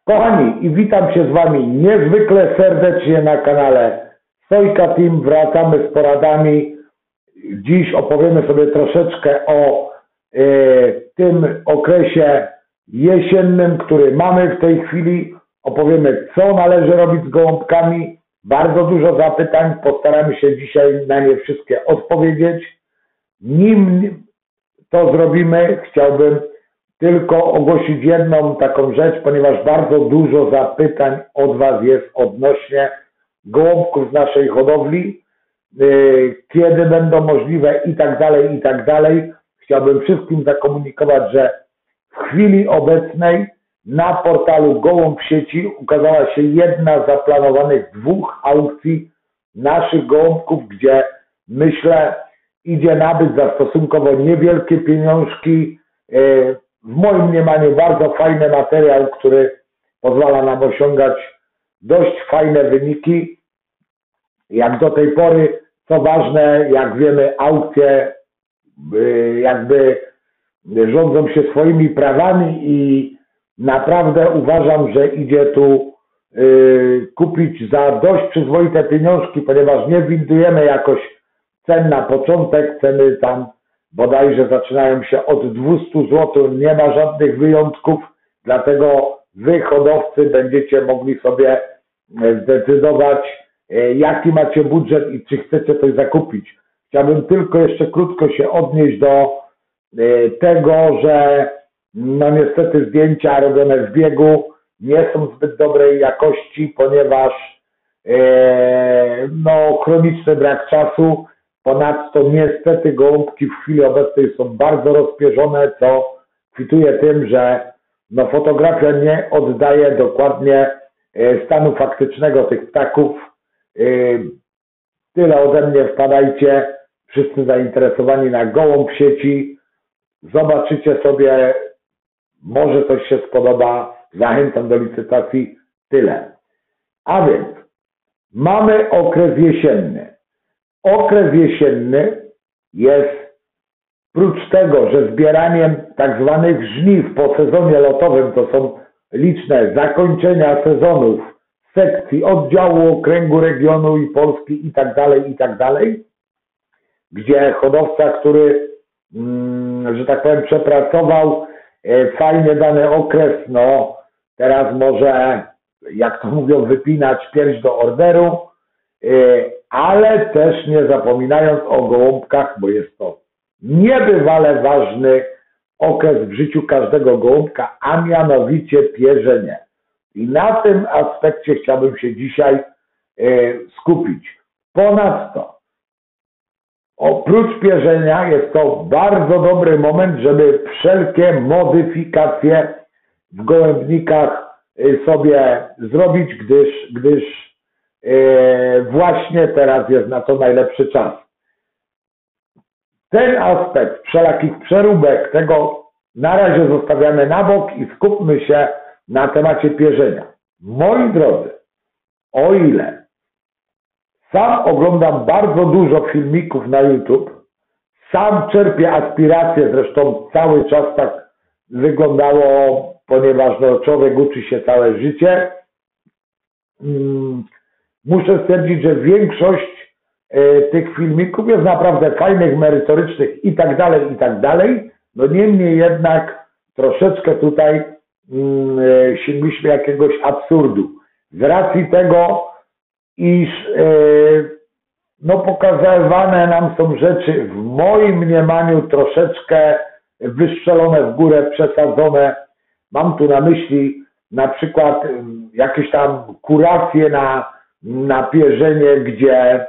Kochani, i witam się z Wami niezwykle serdecznie na kanale Sojka Team. Wracamy z poradami. Dziś opowiemy sobie troszeczkę o tym okresie jesiennym, który mamy w tej chwili. Opowiemy, co należy robić z gołąbkami. Bardzo dużo zapytań. Postaramy się dzisiaj na nie wszystkie odpowiedzieć. Nim to zrobimy, chciałbym tylko ogłosić jedną taką rzecz, ponieważ bardzo dużo zapytań od Was jest odnośnie gołąbków z naszej hodowli, kiedy będą możliwe i tak dalej, i tak dalej. Chciałbym wszystkim zakomunikować, że w chwili obecnej na portalu Gołąb w sieci ukazała się jedna z zaplanowanych 2 aukcji naszych gołąbków, gdzie myślę idzie nabyć za stosunkowo niewielkie pieniążki. W moim mniemaniu bardzo fajny materiał, który pozwala nam osiągać dość fajne wyniki. Jak do tej pory, co ważne, jak wiemy, aukcje jakby rządzą się swoimi prawami i naprawdę uważam, że idzie tu kupić za dość przyzwoite pieniążki, ponieważ nie windujemy jakoś cen na początek, ceny tam bodajże zaczynają się od 200 zł, nie ma żadnych wyjątków, dlatego Wy, hodowcy, będziecie mogli sobie zdecydować, jaki macie budżet i czy chcecie coś zakupić. Chciałbym tylko jeszcze krótko się odnieść do tego, że no niestety zdjęcia robione w biegu nie są zbyt dobrej jakości, ponieważ no chroniczny brak czasu. Ponadto niestety gołąbki w chwili obecnej są bardzo rozpierzone, co kwituje tym, że no, fotografia nie oddaje dokładnie stanu faktycznego tych ptaków. Tyle ode mnie, wpadajcie, wszyscy zainteresowani na Gołąb w sieci. Zobaczycie sobie, może coś się spodoba, zachęcam do licytacji, tyle. A więc mamy okres jesienny. Okres jesienny jest, prócz tego, że zbieraniem tak zwanych żniw po sezonie lotowym, to są liczne zakończenia sezonów, sekcji, oddziału, okręgu, regionu i Polski i tak dalej, gdzie hodowca, który, że tak powiem, przepracował fajnie dany okres, no teraz może, jak to mówią, wypinać pierś do orderu, ale też nie zapominając o gołąbkach, bo jest to niebywale ważny okres w życiu każdego gołąbka, a mianowicie pierzenie. I na tym aspekcie chciałbym się dzisiaj skupić. Ponadto, oprócz pierzenia jest to bardzo dobry moment, żeby wszelkie modyfikacje w gołębnikach sobie zrobić, gdyż właśnie teraz jest na to najlepszy czas. Ten aspekt wszelakich przeróbek, tego na razie zostawiamy na bok i skupmy się na temacie pierzenia. Moi drodzy, o ile sam oglądam bardzo dużo filmików na YouTube, sam czerpię aspiracje, zresztą cały czas tak wyglądało, ponieważ no, człowiek uczy się całe życie. Muszę stwierdzić, że większość tych filmików jest naprawdę fajnych, merytorycznych i tak dalej. No niemniej jednak troszeczkę tutaj sięgliśmy jakiegoś absurdu. Z racji tego, iż no pokazywane nam są rzeczy w moim mniemaniu troszeczkę wystrzelone w górę, przesadzone. Mam tu na myśli na przykład jakieś tam kuracje na pierzenie, gdzie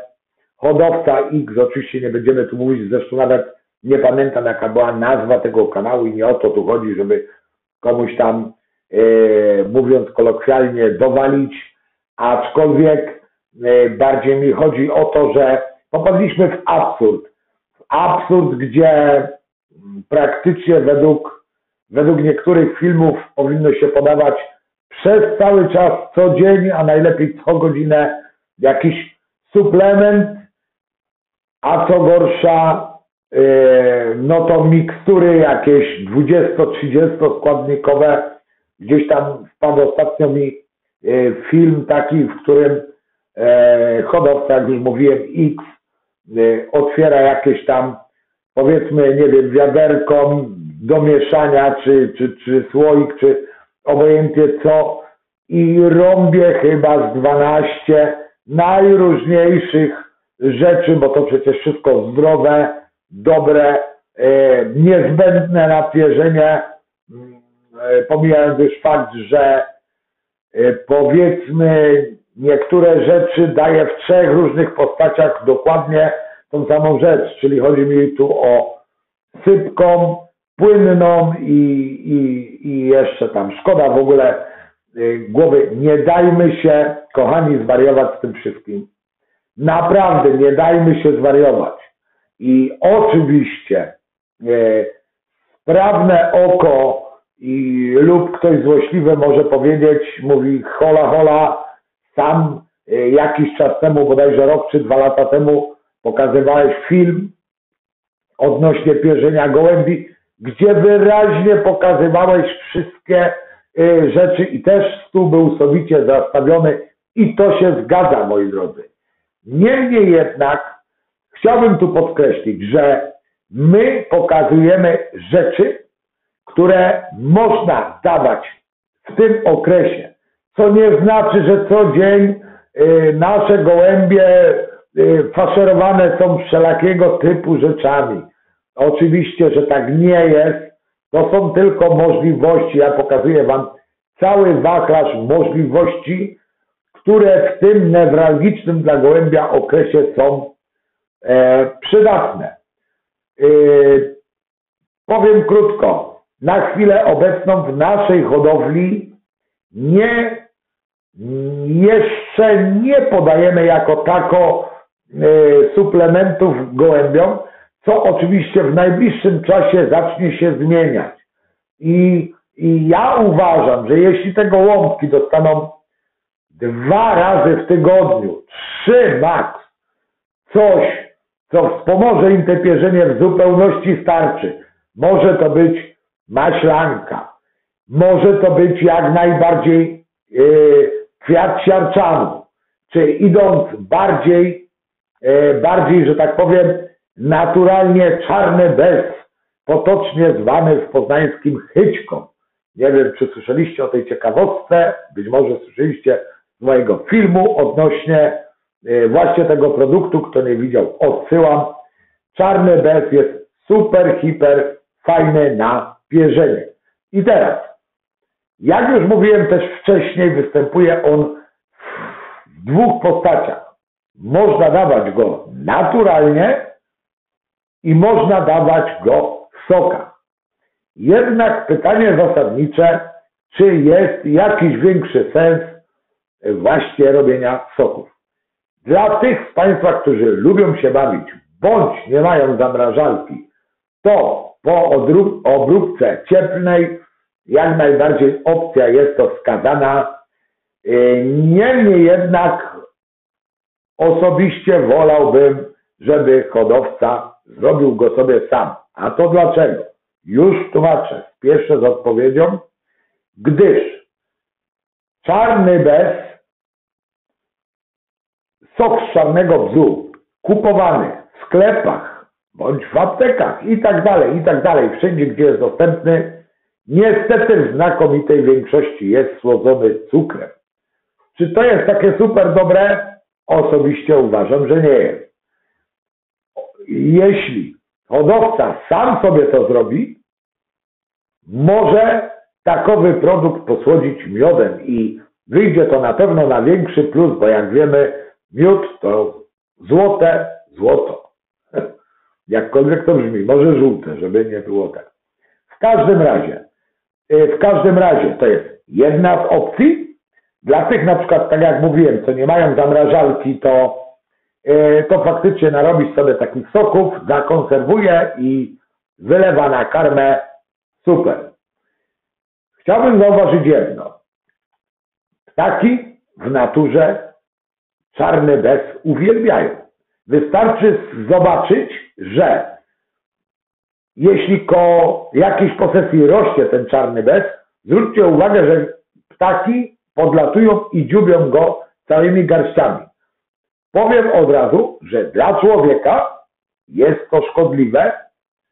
hodowca X, oczywiście nie będziemy tu mówić, zresztą nawet nie pamiętam jaka była nazwa tego kanału i nie o to tu chodzi, żeby komuś tam, mówiąc kolokwialnie, dowalić, aczkolwiek bardziej mi chodzi o to, że popadliśmy w absurd. Gdzie praktycznie według niektórych filmów powinno się podawać przez cały czas, co dzień, a najlepiej co godzinę jakiś suplement, a co gorsza, no to mikstury jakieś 20-30 składnikowe gdzieś tam wpadł ostatnio mi film taki, w którym hodowca, jak już mówiłem, X otwiera jakieś tam, powiedzmy, nie wiem, wiaderko do mieszania, czy słoik, czy obojętnie co, i rąbie chyba z 12 najróżniejszych rzeczy, bo to przecież wszystko zdrowe, dobre, niezbędne na pierzenie, pomijając już fakt, że powiedzmy niektóre rzeczy daje w 3 różnych postaciach dokładnie tą samą rzecz, czyli chodzi mi tu o sypką, płynną i jeszcze tam szkoda w ogóle głowy. Nie dajmy się, kochani, zwariować z tym wszystkim. Naprawdę nie dajmy się zwariować. I oczywiście sprawne oko lub ktoś złośliwy może powiedzieć, mówi hola hola, sam jakiś czas temu, bodajże rok czy 2 lata temu pokazywałeś film odnośnie pierzenia gołębi, gdzie wyraźnie pokazywałeś wszystkie rzeczy i też stół był sowicie zastawiony i to się zgadza, moi drodzy. Niemniej jednak chciałbym tu podkreślić, że my pokazujemy rzeczy, które można dawać w tym okresie, co nie znaczy, że co dzień nasze gołębie faszerowane są wszelakiego typu rzeczami. Oczywiście, że tak nie jest. To są tylko możliwości. Ja pokazuję Wam cały wachlarz możliwości, które w tym newralgicznym dla gołębia okresie są przydatne. Powiem krótko. Na chwilę obecną w naszej hodowli jeszcze nie podajemy jako tako suplementów gołębiom, co oczywiście w najbliższym czasie zacznie się zmieniać. I ja uważam, że jeśli te gołąbki dostaną 2 razy w tygodniu, 3 max, coś, co wspomoże im te pierzenie, w zupełności starczy. Może to być maślanka, może to być jak najbardziej kwiat siarczanu, czy idąc bardziej, że tak powiem, naturalnie czarny bez, potocznie zwany w poznańskim chyćką. Nie wiem, czy słyszeliście o tej ciekawostce, być może słyszeliście z mojego filmu odnośnie właśnie tego produktu. Kto nie widział, odsyłam. Czarny bez jest super, hiper fajny na pierzenie. I teraz, jak już mówiłem też wcześniej, występuje on w 2 postaciach. Można dawać go naturalnie i można dawać go w sokach. Jednak pytanie zasadnicze, czy jest jakiś większy sens właśnie robienia soków. Dla tych z Państwa, którzy lubią się bawić, bądź nie mają zamrażalki, to po obróbce cieplnej jak najbardziej opcja jest to wskazana. Niemniej jednak osobiście wolałbym, żeby hodowca zrobił go sobie sam. A to dlaczego? Już tłumaczę, spieszę z odpowiedzią, gdyż czarny bez, sok z czarnego bzu kupowany w sklepach bądź w aptekach i tak dalej, wszędzie gdzie jest dostępny, niestety w znakomitej większości jest słodzony cukrem. Czy to jest takie super dobre? Osobiście uważam, że nie jest. Jeśli hodowca sam sobie to zrobi, może takowy produkt posłodzić miodem i wyjdzie to na pewno na większy plus, bo jak wiemy, miód to złoto. Jakkolwiek to brzmi, może żółte, żeby nie było tak. W każdym razie to jest jedna z opcji. Dla tych na przykład, tak jak mówiłem, co nie mają zamrażalki, to faktycznie narobić sobie takich soków, zakonserwuje i wylewa na karmę. Super. Chciałbym zauważyć jedno. Ptaki w naturze czarny bez uwielbiają. Wystarczy zobaczyć, że jeśli koło jakiejś posesji rośnie ten czarny bez, zwróćcie uwagę, że ptaki podlatują i dziubią go całymi garściami. Powiem od razu, że dla człowieka jest to szkodliwe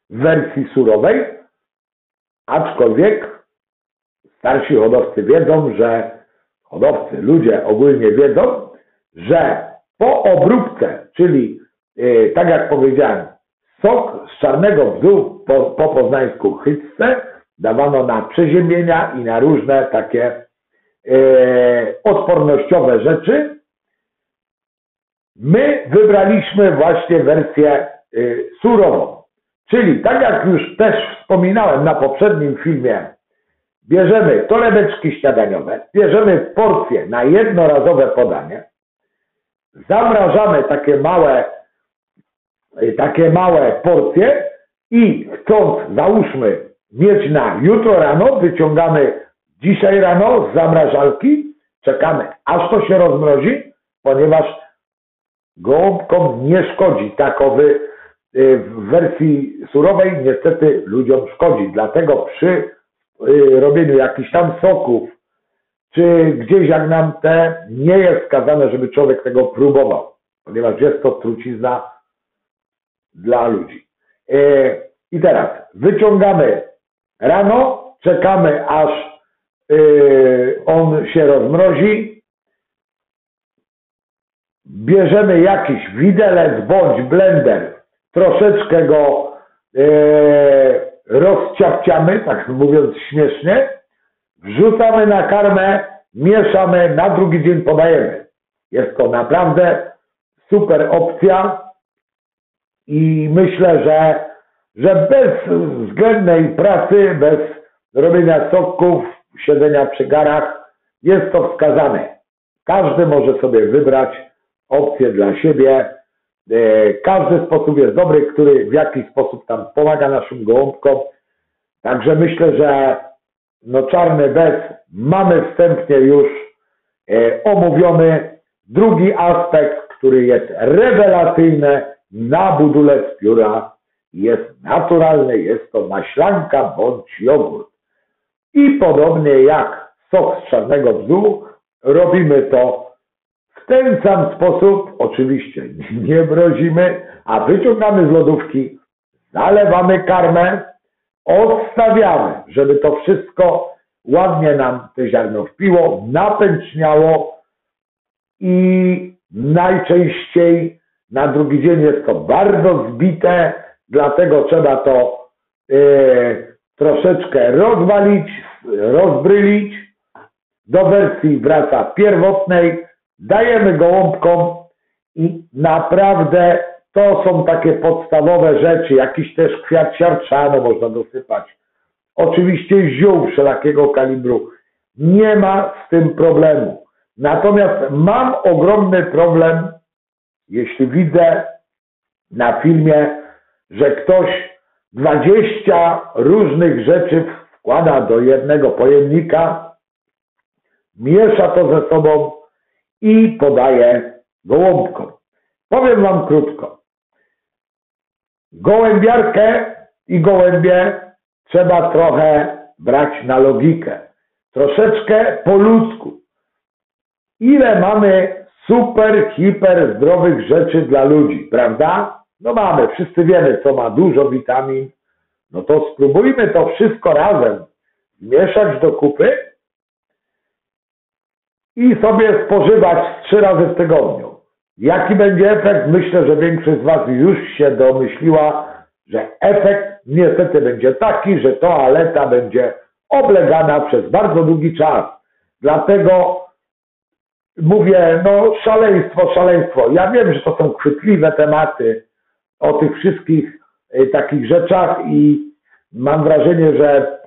w wersji surowej, aczkolwiek starsi hodowcy wiedzą, ludzie ogólnie wiedzą, że po obróbce, czyli tak jak powiedziałem, sok z czarnego bzu, po poznańsku chytce, dawano na przeziębienia i na różne takie odpornościowe rzeczy. My wybraliśmy właśnie wersję surową. Czyli tak jak już też wspominałem na poprzednim filmie, bierzemy torebeczki śniadaniowe, bierzemy porcje na jednorazowe podanie, zamrażamy takie małe porcje i chcąc, załóżmy, mieć na jutro rano, wyciągamy dzisiaj rano z zamrażalki, czekamy aż to się rozmrozi, ponieważ gołąbkom nie szkodzi takowy w wersji surowej, niestety ludziom szkodzi. Dlatego przy robieniu jakichś tam soków, czy gdzieś jak nam nie jest wskazane, żeby człowiek tego próbował, ponieważ jest to trucizna dla ludzi. I teraz wyciągamy rano, czekamy aż on się rozmrozi, bierzemy jakiś widelec bądź blender, troszeczkę go rozciapciamy, tak mówiąc śmiesznie, wrzucamy na karmę, mieszamy, na drugi dzień podajemy. Jest to naprawdę super opcja i myślę, że bez względnej pracy, bez robienia soków, siedzenia przy garach, jest to wskazane. Każdy może sobie wybrać opcję dla siebie. Każdy sposób jest dobry, który w jakiś sposób tam pomaga naszym gołąbkom. Także myślę, że czarny bez mamy wstępnie już omówiony. Drugi aspekt, który jest rewelacyjny na budulec pióra, jest naturalny, jest to maślanka bądź jogurt. I podobnie jak sok z czarnego bzu, robimy to w ten sam sposób, oczywiście nie mrozimy, a wyciągamy z lodówki, zalewamy karmę, odstawiamy, żeby to wszystko ładnie nam te ziarno wpiło, napęczniało i najczęściej na drugi dzień jest to bardzo zbite, dlatego trzeba to troszeczkę rozwalić, rozbrylić. Do wersji wraca pierwotnej, dajemy gołąbkom i naprawdę to są takie podstawowe rzeczy, jakiś też kwiat siarczanu można dosypać. Oczywiście ziół wszelakiego kalibru. Nie ma z tym problemu. Natomiast mam ogromny problem, jeśli widzę na filmie, że ktoś 20 różnych rzeczy wkłada do jednego pojemnika, miesza to ze sobą i podaje gołąbkom. Powiem wam krótko. Gołębiarkę i gołębie trzeba trochę brać na logikę. Troszeczkę po ludzku. Ile mamy super, hiper zdrowych rzeczy dla ludzi, prawda? No mamy, wszyscy wiemy, co ma dużo witamin. No to spróbujmy to wszystko razem zmieszać do kupy i sobie spożywać 3 razy w tygodniu. Jaki będzie efekt? Myślę, że większość z was już się domyśliła, że efekt niestety będzie taki, że toaleta będzie oblegana przez bardzo długi czas. Dlatego mówię, szaleństwo. Ja wiem, że to są chwytliwe tematy o tych wszystkich takich rzeczach i mam wrażenie, że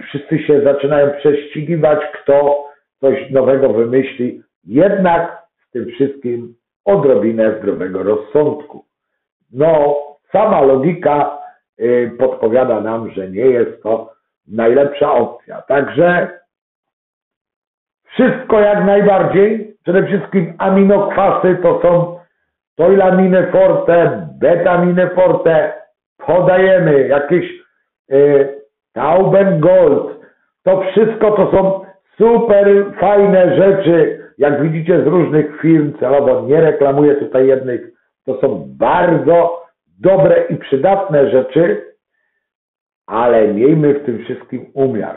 wszyscy się zaczynają prześcigiwać, kto coś nowego wymyśli. Jednak z tym wszystkim odrobinę zdrowego rozsądku. Sama logika podpowiada nam, że nie jest to najlepsza opcja. Także wszystko jak najbardziej. Przede wszystkim aminokwasy to są toilaminy forte, betaminy forte. Podajemy jakieś Tauben Gold. To wszystko to są super fajne rzeczy, jak widzicie z różnych firm, celowo nie reklamuję tutaj jednych, to są bardzo dobre i przydatne rzeczy, ale miejmy w tym wszystkim umiar.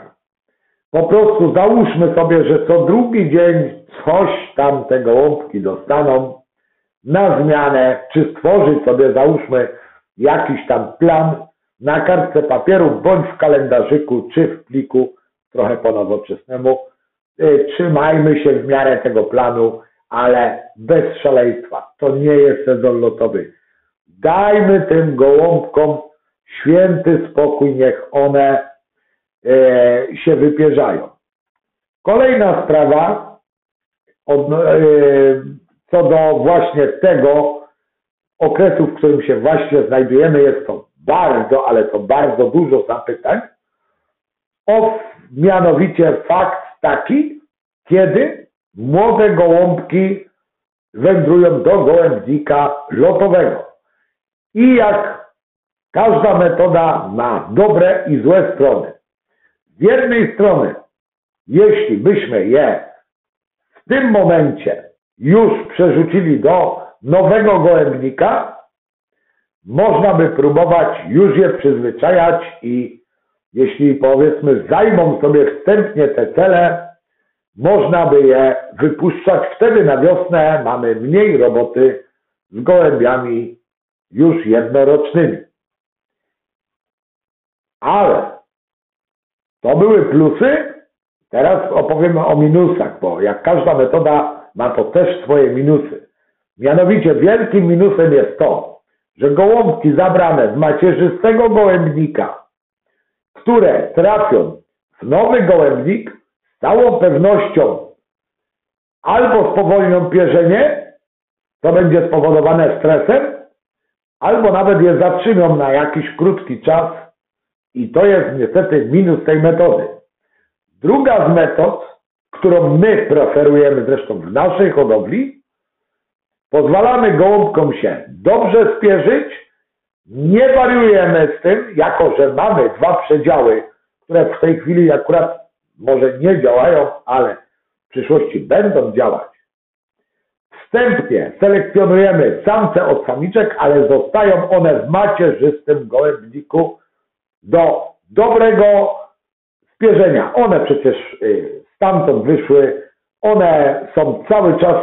Po prostu załóżmy sobie, że co drugi dzień coś tam te gołąbki dostaną na zmianę, czy stworzyć sobie, załóżmy, jakiś tam plan na kartce papieru, bądź w kalendarzyku, czy w pliku, trochę po nowoczesnemu. Trzymajmy się w miarę tego planu, ale bez szaleństwa. To nie jest sezon lotowy. Dajmy tym gołąbkom święty spokój, niech one się wypierzają. Kolejna sprawa, co do właśnie tego okresu, w którym się właśnie znajdujemy, jest to bardzo, ale to bardzo dużo zapytań, mianowicie fakt taki, kiedy młode gołąbki wędrują do gołębnika lotowego. I jak każda metoda ma dobre i złe strony. Z jednej strony, jeśli byśmy je w tym momencie już przerzucili do nowego gołębnika, można by próbować już je przyzwyczajać i jeśli powiedzmy zajmą sobie wstępnie te cele, można by je wypuszczać. Wtedy na wiosnę mamy mniej roboty z gołębiami już jednorocznymi. Ale to były plusy, teraz opowiemy o minusach, bo jak każda metoda ma to też swoje minusy. Mianowicie wielkim minusem jest to, że gołąbki zabrane z macierzystego gołębnika, które trafią w nowy gołębnik, z całą pewnością albo spowolnią pierzenie, to będzie spowodowane stresem, albo nawet je zatrzymią na jakiś krótki czas i to jest niestety minus tej metody. Druga z metod, którą my preferujemy zresztą w naszej hodowli, pozwalamy gołąbkom się dobrze spierzyć, nie wariujemy z tym, jako że mamy dwa przedziały, które w tej chwili akurat może nie działają, ale w przyszłości będą działać. Wstępnie selekcjonujemy samce od samiczek, ale zostają one w macierzystym gołębniku do dobrego spierzenia. One przecież stamtąd wyszły, one są cały czas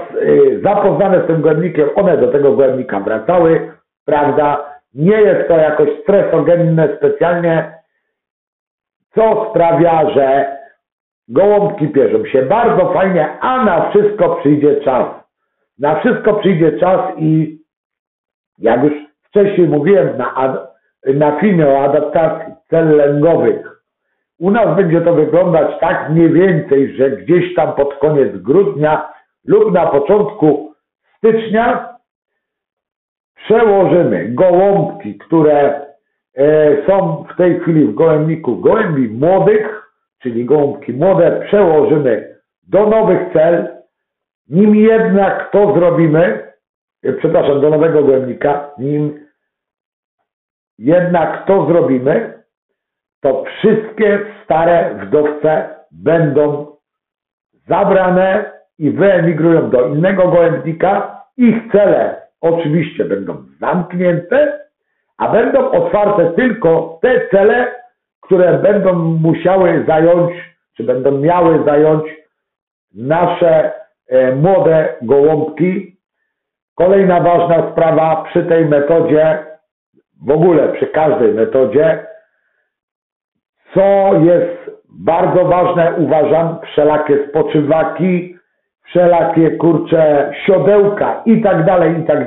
zapoznane z tym gołębnikiem, one do tego gołębnika wracały, prawda? Nie jest to jakoś stresogenne specjalnie, co sprawia, że gołąbki pierzą się bardzo fajnie, a na wszystko przyjdzie czas. Na wszystko przyjdzie czas i jak już wcześniej mówiłem na filmie o adaptacji cel lęgowych, u nas będzie to wyglądać tak mniej więcej, że gdzieś tam pod koniec grudnia lub na początku stycznia przełożymy gołąbki, które są w tej chwili w gołębniku gołębi młodych, czyli gołąbki młode, przełożymy do nowych cel. Nim jednak to zrobimy, do nowego gołębnika, nim jednak to zrobimy, to wszystkie stare wdowce będą zabrane i wyemigrują do innego gołębnika. Ich cele oczywiście będą zamknięte, a będą otwarte tylko te cele, które będą musiały zająć, czy będą miały zająć nasze młode gołąbki. Kolejna ważna sprawa przy tej metodzie, w ogóle przy każdej metodzie, co jest bardzo ważne, uważam, wszelakie spoczywaki, wszelakie siodełka i tak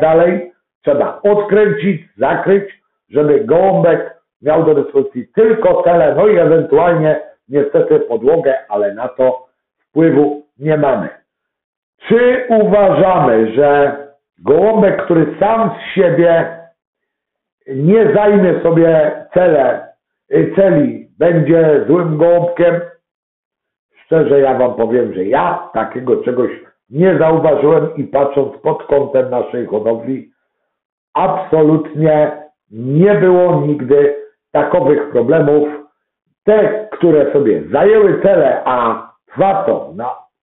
dalej, trzeba odkręcić, zakryć, żeby gołąbek miał do dyspozycji tylko cele, no i ewentualnie niestety podłogę, ale na to wpływu nie mamy. Czy uważamy, że gołąbek, który sam z siebie nie zajmie sobie celi, będzie złym gołąbkiem? Szczerze ja wam powiem, że ja takiego czegoś nie zauważyłem i patrząc pod kątem naszej hodowli, absolutnie nie było nigdy takowych problemów. Te, które sobie zajęły cele, a trwa to,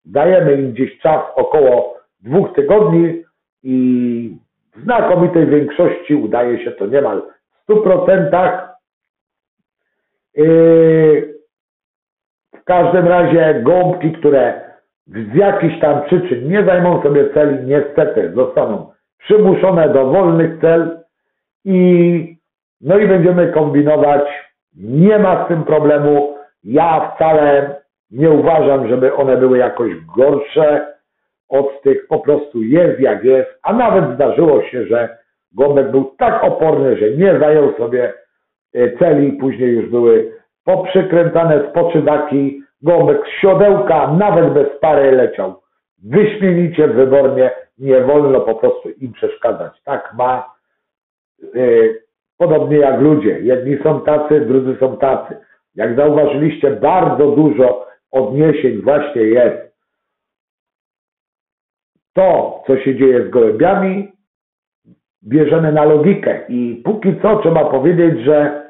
dajemy im gdzieś czas około 2 tygodni i w znakomitej większości udaje się to niemal w 100%. W każdym razie gołąbki, które z jakichś tam przyczyn nie zajmą sobie celi, niestety zostaną przymuszone do wolnych cel i będziemy kombinować. Nie ma z tym problemu. Ja wcale nie uważam, żeby one były jakoś gorsze od tych, po prostu jest jak jest, a nawet zdarzyło się, że gołąbek był tak oporny, że nie zajął sobie celi, później już były poprzykręcane spoczywaki, gołąbek z siodełka, nawet bez pary leciał wyśmienicie, wybornie, nie wolno po prostu im przeszkadzać. Tak ma, podobnie jak ludzie, jedni są tacy, drudzy są tacy. Jak zauważyliście, bardzo dużo odniesień właśnie jest to, co się dzieje z gołębiami, bierzemy na logikę i póki co trzeba powiedzieć, że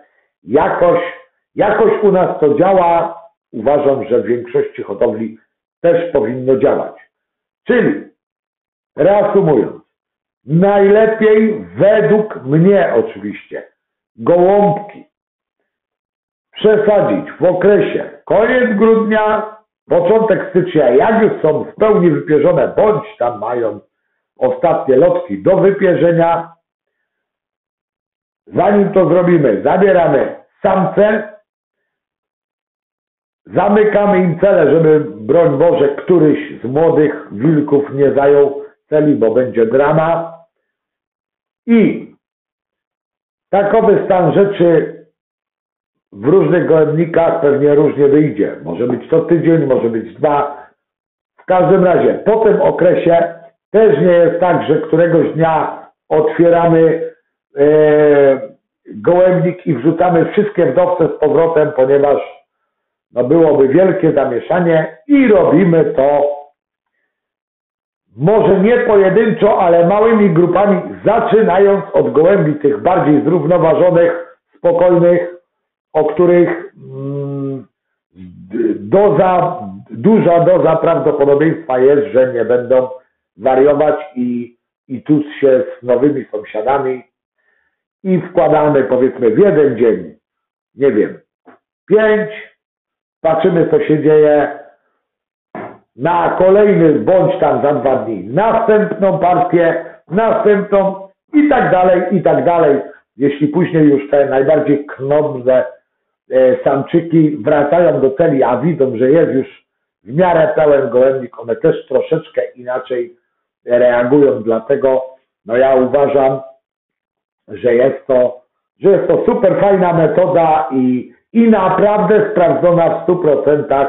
jakoś u nas to działa. Uważam, że w większości hodowli też powinno działać. Czyli, reasumując, najlepiej według mnie oczywiście gołąbki przesadzić w okresie koniec grudnia, początek stycznia, jak już są w pełni wypierzone, bądź tam mają ostatnie lotki do wypierzenia. Zanim to zrobimy, zabieramy samce, zamykamy im cele, żeby broń Boże któryś z młodych wilków nie zajął celi, bo będzie drama. I takowy stan rzeczy w różnych gołębnikach pewnie różnie wyjdzie. Może być to tydzień, może być 2. W każdym razie po tym okresie też nie jest tak, że któregoś dnia otwieramy gołębnik i wrzucamy wszystkie wdowce z powrotem, ponieważ byłoby wielkie zamieszanie i robimy to może nie pojedynczo, ale małymi grupami, zaczynając od gołębi tych bardziej zrównoważonych, spokojnych, o których duża doza prawdopodobieństwa jest, że nie będą wariować i tuc się z nowymi sąsiadami i wkładamy powiedzmy w jeden dzień, nie wiem, 5, patrzymy co się dzieje, na kolejny bądź tam za 2 dni następną partię, następną i tak dalej. Jeśli później już te najbardziej knobne samczyki wracają do celi, a widzą, że jest już w miarę pełen gołębnik, one też troszeczkę inaczej reagują, dlatego ja uważam, że jest to super fajna metoda i naprawdę sprawdzona w 100%.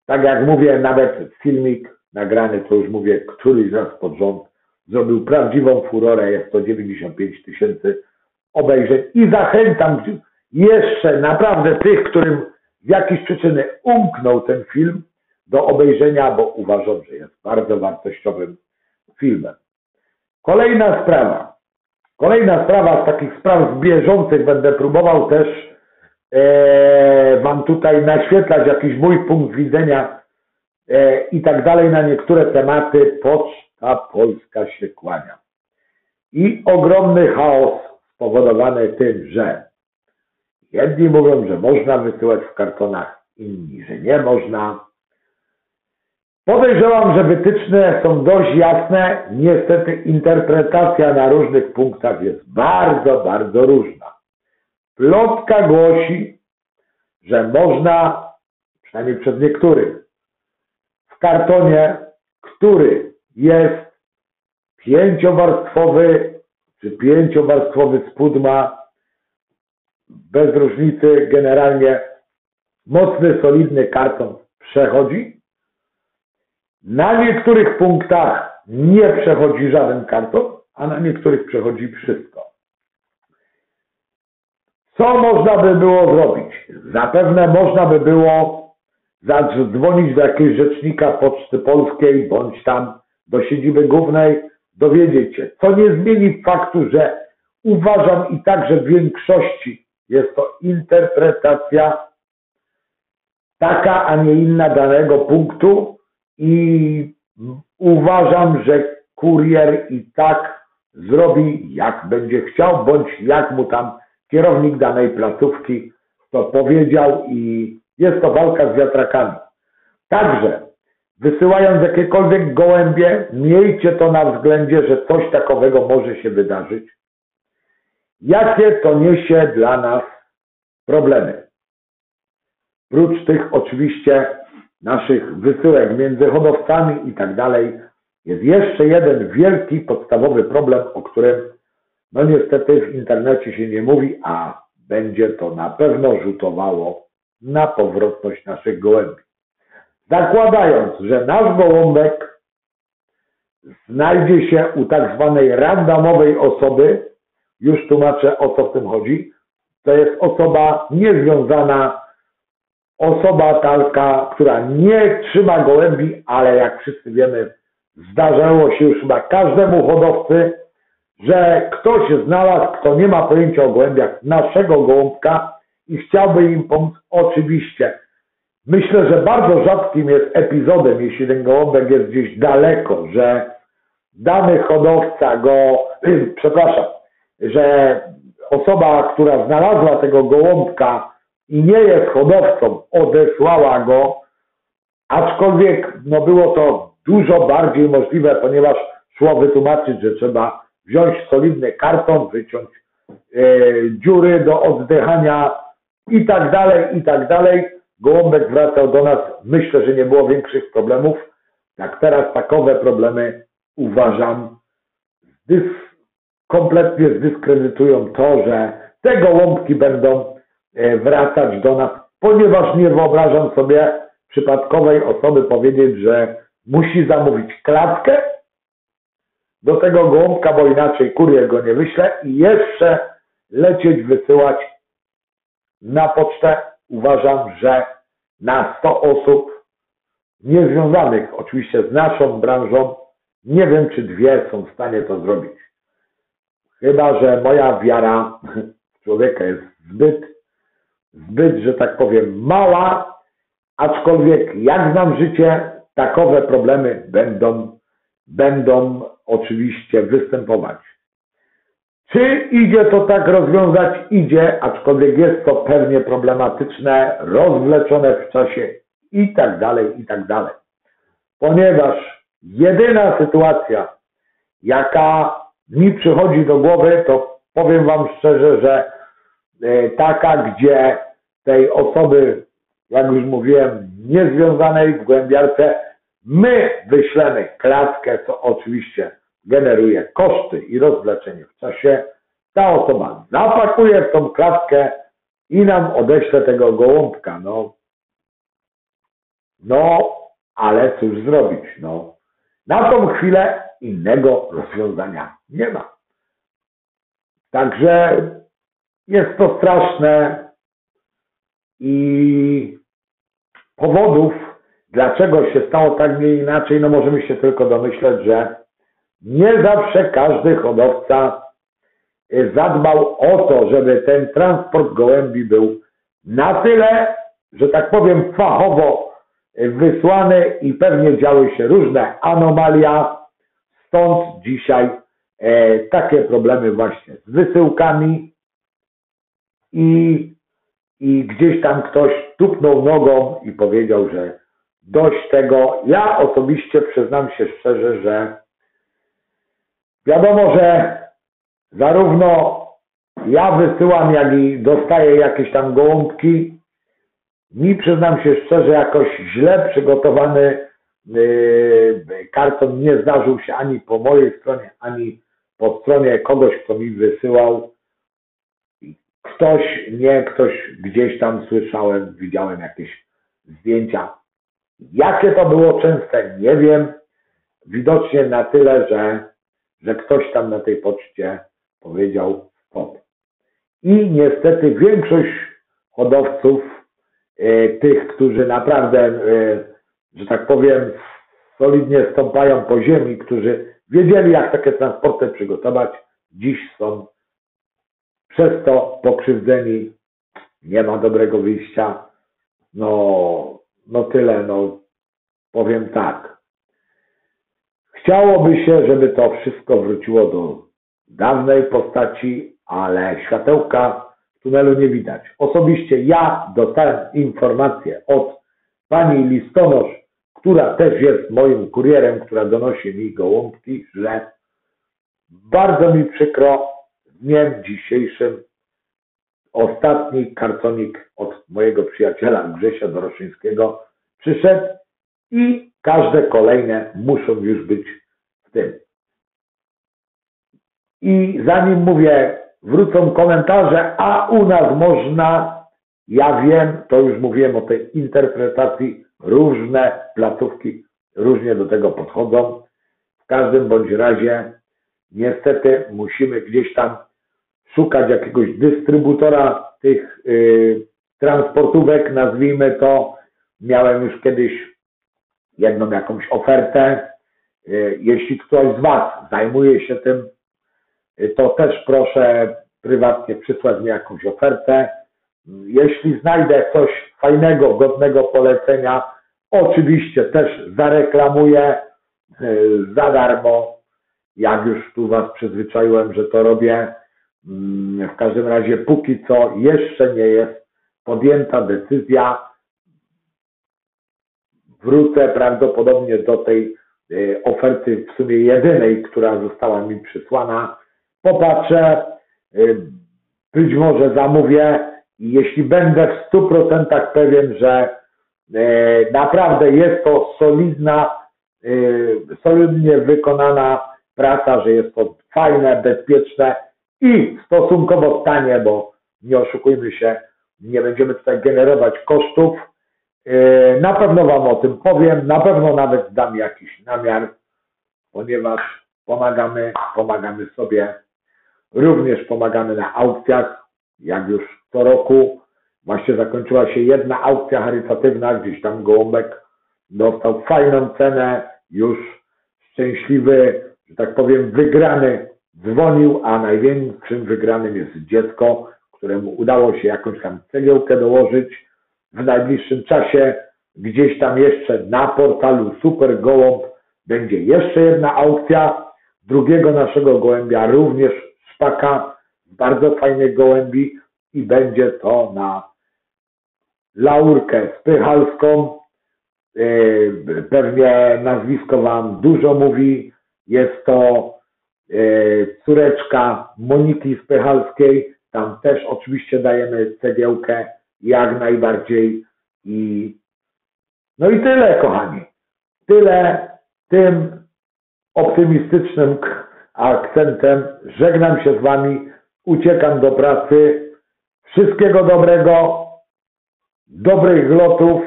Tak jak mówię, nawet filmik nagrany, to już mówię, któryś raz pod rząd zrobił prawdziwą furorę, jest to 95 000 obejrzeń i zachęcam jeszcze naprawdę tych, którym z jakiejś przyczyny umknął ten film, do obejrzenia, bo uważam, że jest bardzo wartościowym filmem. Kolejna sprawa z takich spraw bieżących, będę próbował też wam tutaj naświetlać jakiś mój punkt widzenia i tak dalej na niektóre tematy. Poczta Polska się kłania. I ogromny chaos spowodowany tym, że jedni mówią, że można wysyłać w kartonach, inni, że nie można. Podejrzewam, że wytyczne są dość jasne. Niestety interpretacja na różnych punktach jest bardzo, bardzo różna. Plotka głosi, że można, przynajmniej przez niektórych, w kartonie, który jest 5-warstwowy czy 5-warstwowy spód ma, bez różnicy, generalnie mocny, solidny karton przechodzi. Na niektórych punktach nie przechodzi żaden karton, a na niektórych przechodzi wszystko. Co można by było zrobić? Zapewne można by było zadzwonić do jakiegoś rzecznika Poczty Polskiej, bądź tam do siedziby głównej, dowiedzieć się, co nie zmieni faktu, że uważam i tak, że w większości jest to interpretacja taka, a nie inna danego punktu i uważam, że kurier i tak zrobi, jak będzie chciał, bądź jak mu tam kierownik danej placówki to powiedział i jest to walka z wiatrakami. Także wysyłając jakiekolwiek gołębie, miejcie to na względzie, że coś takowego może się wydarzyć. Jakie to niesie dla nas problemy? Prócz tych oczywiście naszych wysyłek między hodowcami i tak dalej, jest jeszcze jeden wielki, podstawowy problem, o którym no niestety w internecie się nie mówi, a będzie to na pewno rzutowało na powrotność naszych gołębi. Zakładając, że nasz gołąbek znajdzie się u tak zwanej randomowej osoby, już tłumaczę, o co w tym chodzi, to jest osoba niezwiązana, osoba taka, która nie trzyma gołębi, ale jak wszyscy wiemy, zdarzało się już chyba każdemu hodowcy, że ktoś znalazł, kto nie ma pojęcia o gołębiach, naszego gołąbka i chciałby im pomóc. Oczywiście. Myślę, że bardzo rzadkim jest epizodem, jeśli ten gołąbek jest gdzieś daleko, że dany hodowca że osoba, która znalazła tego gołąbka i nie jest hodowcą, odesłała go, aczkolwiek no było to dużo bardziej możliwe, ponieważ szło wytłumaczyć, że trzeba wziąć solidny karton, wyciąć dziury do oddychania i tak dalej, i tak dalej. Gołąbek wracał do nas, myślę, że nie było większych problemów. Jak teraz takowe problemy uważam kompletnie zdyskredytują to, że te gołąbki będą wracać do nas, ponieważ nie wyobrażam sobie przypadkowej osoby powiedzieć, że musi zamówić klatkę do tego gołąbka, bo inaczej kurier go nie wyśle i jeszcze lecieć, wysyłać na pocztę. Uważam, że na 100 osób niezwiązanych oczywiście z naszą branżą, nie wiem, czy 2 są w stanie to zrobić. Chyba że moja wiara w człowieka jest zbyt, że tak powiem, mała, aczkolwiek jak znam życie, takowe problemy będą oczywiście występować. Czy idzie to tak rozwiązać? Idzie, aczkolwiek jest to pewnie problematyczne, rozwleczone w czasie i tak dalej, i tak dalej. Ponieważ jedyna sytuacja, jaka mi przychodzi do głowy, to powiem Wam szczerze, że taka, gdzie tej osoby, jak już mówiłem, niezwiązanej w głębiarce, my wyślemy klatkę, co oczywiście generuje koszty i rozwleczenie w czasie. Ta osoba zapakuje w tą klatkę i nam odeśle tego gołąbka. No, ale cóż zrobić? No, na tą chwilę innego rozwiązania nie ma. Także jest to straszne i powodów, dlaczego się stało tak, nie inaczej, no możemy się tylko domyśleć, że nie zawsze każdy hodowca zadbał o to, żeby ten transport gołębi był na tyle, że tak powiem, fachowo wysłany i pewnie działy się różne anomalia. Stąd dzisiaj takie problemy właśnie z wysyłkami i gdzieś tam ktoś tupnął nogą i powiedział, że dość tego. Ja osobiście przyznam się szczerze, że wiadomo, że zarówno ja wysyłam, jak i dostaję jakieś tam gołąbki. Mi, przyznam się szczerze, jakoś źle przygotowany karton nie zdarzył się ani po mojej stronie, ani po stronie kogoś, kto mi wysyłał. Ktoś gdzieś tam słyszałem, widziałem jakieś zdjęcia. Jakie to było częste, nie wiem. Widocznie na tyle, że ktoś tam na tej poczcie powiedział stop. I niestety większość hodowców, tych, którzy naprawdę, że tak powiem, solidnie stąpają po ziemi, którzy wiedzieli, jak takie transporty przygotować, dziś są przez to pokrzywdzeni. Nie ma dobrego wyjścia. no tyle, no powiem tak. Chciałoby się, żeby to wszystko wróciło do dawnej postaci, ale światełka w tunelu nie widać. Osobiście ja dostałem informację od pani listonosz, która też jest moim kurierem, która donosi mi gołąbki, że bardzo mi przykro, w dniem dzisiejszym ostatni kartonik od mojego przyjaciela Grzesia Doroszyńskiego przyszedł i każde kolejne muszą już być w tym. I zanim mówię, wrócą komentarze, a u nas można, ja wiem, to już mówiłem o tej interpretacji, różne placówki różnie do tego podchodzą. W każdym bądź razie niestety musimy gdzieś tam szukać jakiegoś dystrybutora tych transportówek, nazwijmy to. Miałem już kiedyś jedną jakąś ofertę. Jeśli ktoś z Was zajmuje się tym, to też proszę prywatnie przysłać mi jakąś ofertę. Jeśli znajdę coś fajnego, godnego polecenia, oczywiście też zareklamuję za darmo. Jak już tu Was przyzwyczaiłem, że to robię. W każdym razie póki co jeszcze nie jest podjęta decyzja. Wrócę prawdopodobnie do tej oferty w sumie jedynej, która została mi przysłana. Popatrzę, być może zamówię i jeśli będę w 100% pewien, że naprawdę jest to solidnie wykonana praca, że jest to fajne, bezpieczne i stosunkowo tanie, bo nie oszukujmy się, nie będziemy tutaj generować kosztów. Na pewno Wam o tym powiem, na pewno nawet dam jakiś namiar, ponieważ pomagamy sobie, również pomagamy na aukcjach, jak już co roku. Właśnie zakończyła się jedna aukcja charytatywna, gdzieś tam gołąbek dostał fajną cenę, już szczęśliwy, że tak powiem, wygrany dzwonił, a największym wygranym jest dziecko, któremu udało się jakąś tam cegiełkę dołożyć. W najbliższym czasie gdzieś tam jeszcze na portalu Super Gołąb będzie jeszcze jedna aukcja drugiego naszego gołębia, również szpaka, bardzo fajnych gołębi i będzie to na laurkę spychalską. Pewnie nazwisko Wam dużo mówi. Jest to córeczka Moniki Spychalskiej. Tam też oczywiście dajemy cegiełkę jak najbardziej. No i tyle, kochani. Tyle tym optymistycznym akcentem. Żegnam się z Wami. Uciekam do pracy. Wszystkiego dobrego. Dobrych lotów.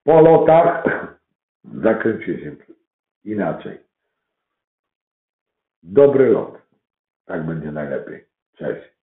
Po lotach. Zakręciłem się inaczej. Dobry lot. Tak będzie najlepiej. Cześć.